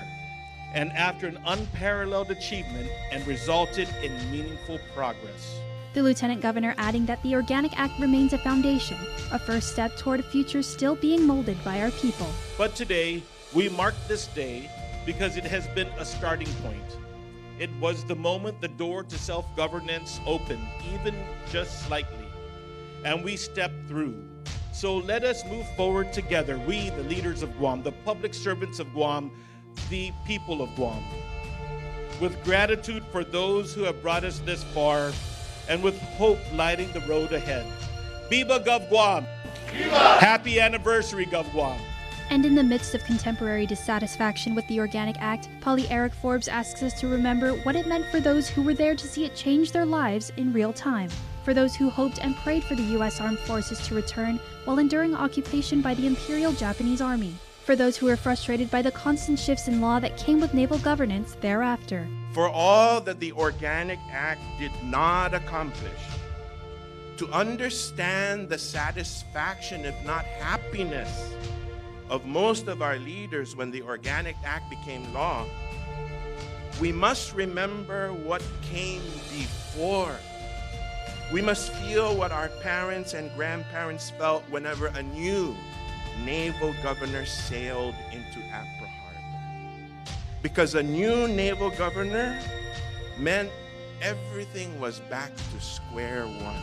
and after an unparalleled achievement and resulted in meaningful progress. The Lieutenant Governor adding that the Organic Act remains a foundation, a first step toward a future still being molded by our people. But today, we mark this day because it has been a starting point. It was the moment the door to self-governance opened, even just slightly, and we stepped through. So let us move forward together, we, the leaders of Guam, the public servants of Guam, the people of Guam, with gratitude for those who have brought us this far, and with hope lighting the road ahead. Viva Gov Guam! Viva! Happy anniversary, Gov Guam! And in the midst of contemporary dissatisfaction with the Organic Act, Polly Eric Forbes asks us to remember what it meant for those who were there to see it change their lives in real time. For those who hoped and prayed for the U.S. Armed Forces to return while enduring occupation by the Imperial Japanese Army. For those who were frustrated by the constant shifts in law that came with naval governance thereafter. For all that the Organic Act did not accomplish, to understand the satisfaction, if not happiness, of most of our leaders when the Organic Act became law, we must remember what came before. We must feel what our parents and grandparents felt whenever a new naval governor sailed into Apra Harbor. Because a new naval governor meant everything was back to square one.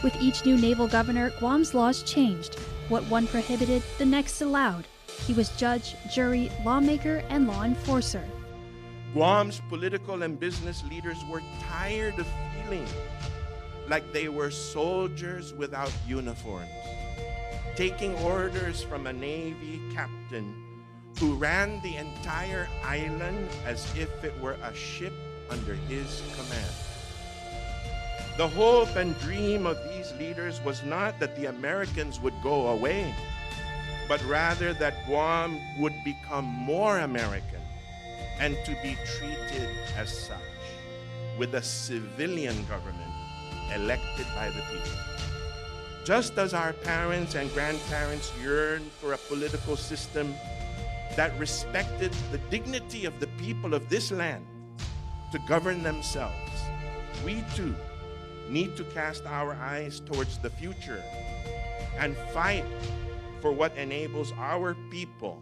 With each new naval governor, Guam's laws changed. What one prohibited, the next allowed. He was judge, jury, lawmaker, and law enforcer. Guam's political and business leaders were tired of feeling like they were soldiers without uniforms, taking orders from a Navy captain who ran the entire island as if it were a ship under his command. The hope and dream of these leaders was not that the Americans would go away, but rather that Guam would become more American and to be treated as such, with a civilian government elected by the people. Just as our parents and grandparents yearned for a political system that respected the dignity of the people of this land to govern themselves, we too need to cast our eyes towards the future and fight for what enables our people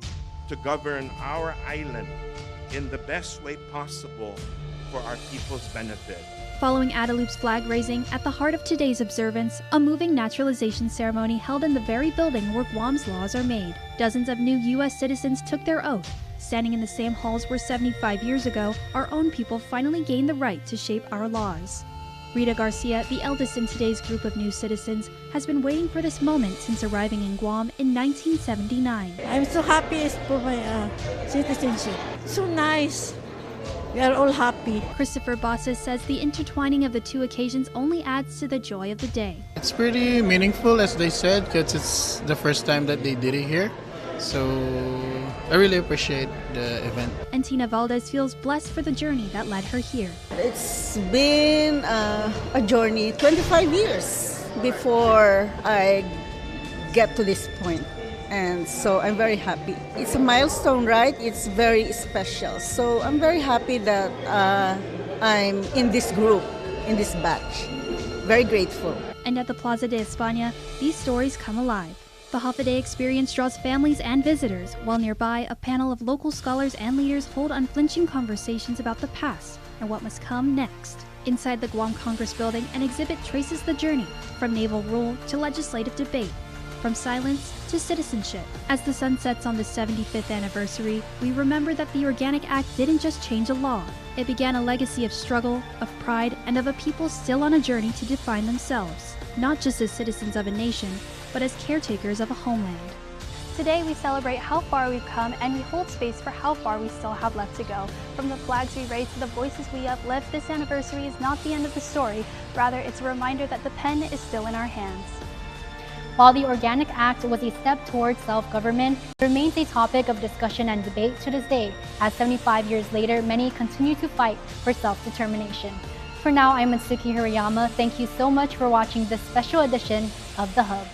to govern our island in the best way possible for our people's benefit. Following Adaloop's flag raising, at the heart of today's observance, a moving naturalization ceremony held in the very building where Guam's laws are made. Dozens of new U.S. citizens took their oath, standing in the same halls where 75 years ago, our own people finally gained the right to shape our laws. Rita Garcia, the eldest in today's group of new citizens, has been waiting for this moment since arriving in Guam in 1979. I'm so happy for my citizenship. So nice. We are all happy. Christopher Bosses says the intertwining of the two occasions only adds to the joy of the day. It's pretty meaningful, as they said, because it's the first time that they did it here. So I really appreciate the event. And Tina Valdez feels blessed for the journey that led her here. It's been a journey, 25 years before I get to this point. And so I'm very happy. It's a milestone, right? It's very special. So I'm very happy that I'm in this group, in this batch. Very grateful. And at the Plaza de España, these stories come alive. The half-a-day experience draws families and visitors, while nearby, a panel of local scholars and leaders hold unflinching conversations about the past and what must come next. Inside the Guam Congress building, an exhibit traces the journey, from naval rule to legislative debate, from silence to citizenship. As the sun sets on the 75th anniversary, we remember that the Organic Act didn't just change a law. It began a legacy of struggle, of pride, and of a people still on a journey to define themselves, not just as citizens of a nation, but as caretakers of a homeland. Today we celebrate how far we've come, and we hold space for how far we still have left to go. From the flags we raise to the voices we uplift, this anniversary is not the end of the story. Rather, it's a reminder that the pen is still in our hands. While the Organic Act was a step towards self-government, it remains a topic of discussion and debate to this day, as 75 years later, many continue to fight for self-determination. For now, I'm Mitsuki Hirayama. Thank you so much for watching this special edition of The Hub.